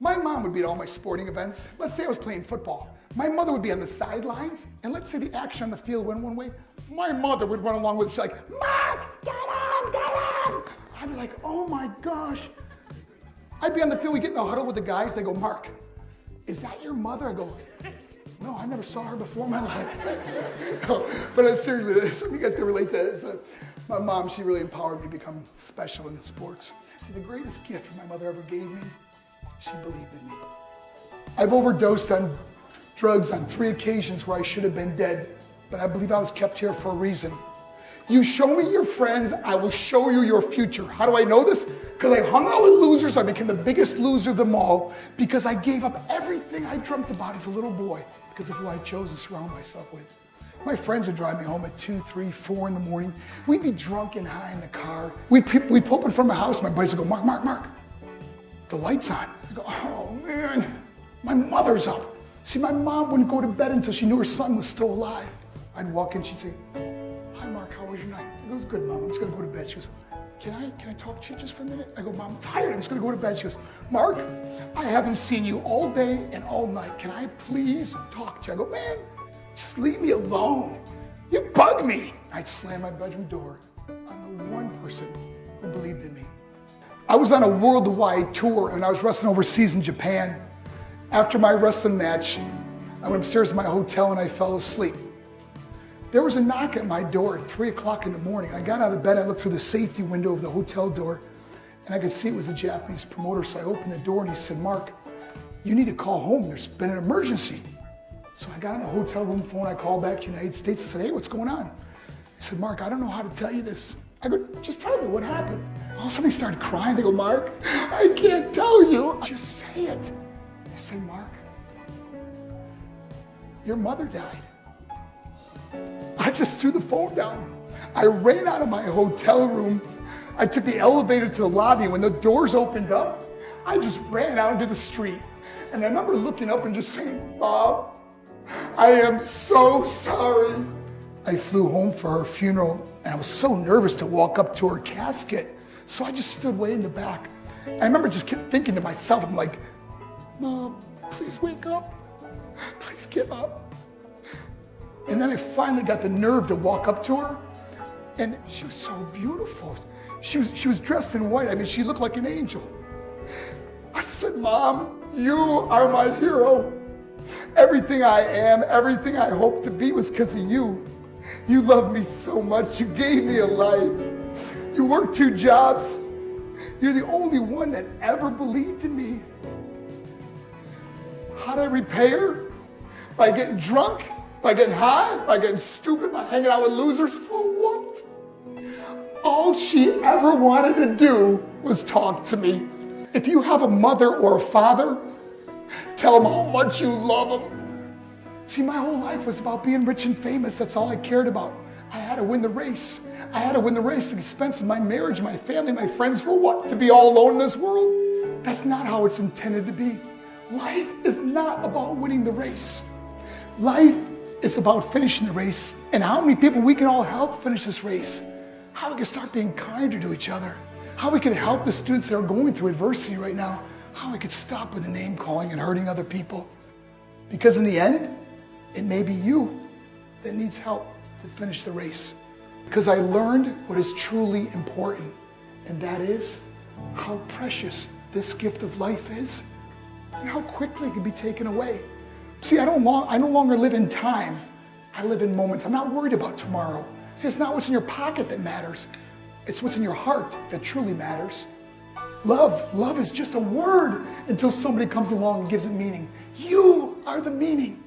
My mom would be at all my sporting events. Let's say I was playing football. My mother would be on the sidelines, and let's say the action on the field went one way. My mother would run along with it. She's like, Mark, get on, get on. I'd be like, oh my gosh. I'd be on the field, we get in the huddle with the guys, they go, Mark, is that your mother? I go, no, I never saw her before in my life. No, but seriously, some of you guys can relate to this. My mom, she really empowered me to become special in sports. See, the greatest gift my mother ever gave me, she believed in me. I've overdosed on drugs on 3 occasions where I should have been dead, but I believe I was kept here for a reason. You show me your friends, I will show you your future. How do I know this? Because I hung out with losers, I became the biggest loser of them all, because I gave up everything I dreamt about as a little boy because of who I chose to surround myself with. My friends would drive me home at 2, 3, 4 in the morning. We'd be drunk and high in the car. We'd pull up in front of my house, my buddies would go, Mark, the light's on. I go, oh man, my mother's up. See, my mom wouldn't go to bed until she knew her son was still alive. I'd walk in, she'd say, hi Mark, how was your night? I go, it was good, Mom, I'm just gonna go to bed. She goes, can I talk to you just for a minute? I go, Mom, I'm tired, I'm just gonna go to bed. She goes, Mark, I haven't seen you all day and all night. Can I please talk to you? I go, man, just leave me alone. You bug me. I'd slam my bedroom door on the one person who believed in me. I was on a worldwide tour and I was wrestling overseas in Japan. After my wrestling match, I went upstairs to my hotel and I fell asleep. There was a knock at my door at 3 o'clock in the morning. I got out of bed, I looked through the safety window of the hotel door and I could see it was a Japanese promoter. So I opened the door and he said, Mark, you need to call home. There's been an emergency. So I got on the hotel room phone, I called back to the United States and said, hey, what's going on? He said, Mark, I don't know how to tell you this. I go, just tell me what happened. All of a sudden they started crying. They go, Mark, I can't tell you. Just say it. I said, Mark, your mother died. I just threw the phone down. I ran out of my hotel room. I took the elevator to the lobby. When the doors opened up, I just ran out into the street. And I remember looking up and just saying, Mom, I am so sorry. I flew home for her funeral and I was so nervous to walk up to her casket. So I just stood way in the back. I remember just kept thinking to myself, I'm like, Mom, please wake up. Please get up. And then I finally got the nerve to walk up to her and she was so beautiful. She was dressed in white. I mean, she looked like an angel. I said, Mom, you are my hero. Everything I am, everything I hope to be was because of you. You loved me so much. You gave me a life. You worked 2 jobs. You're the only one that ever believed in me. How did I repay her? By getting drunk? By getting high? By getting stupid? By hanging out with losers? For what? All she ever wanted to do was talk to me. If you have a mother or a father, tell them how much you love them. See, my whole life was about being rich and famous. That's all I cared about. I had to win the race. I had to win the race at the expense of my marriage, my family, my friends. For what? To be all alone in this world? That's not how it's intended to be. Life is not about winning the race. Life is about finishing the race and how many people we can all help finish this race. How we can start being kinder to each other. How we can help the students that are going through adversity right now. How we could stop with the name calling and hurting other people. Because in the end, it may be you that needs help to finish the race. Because I learned what is truly important, and that is how precious this gift of life is and how quickly it can be taken away. See, I no longer live in time. I live in moments. I'm not worried about tomorrow. See, it's not what's in your pocket that matters. It's what's in your heart that truly matters. Love is just a word until somebody comes along and gives it meaning. You are the meaning.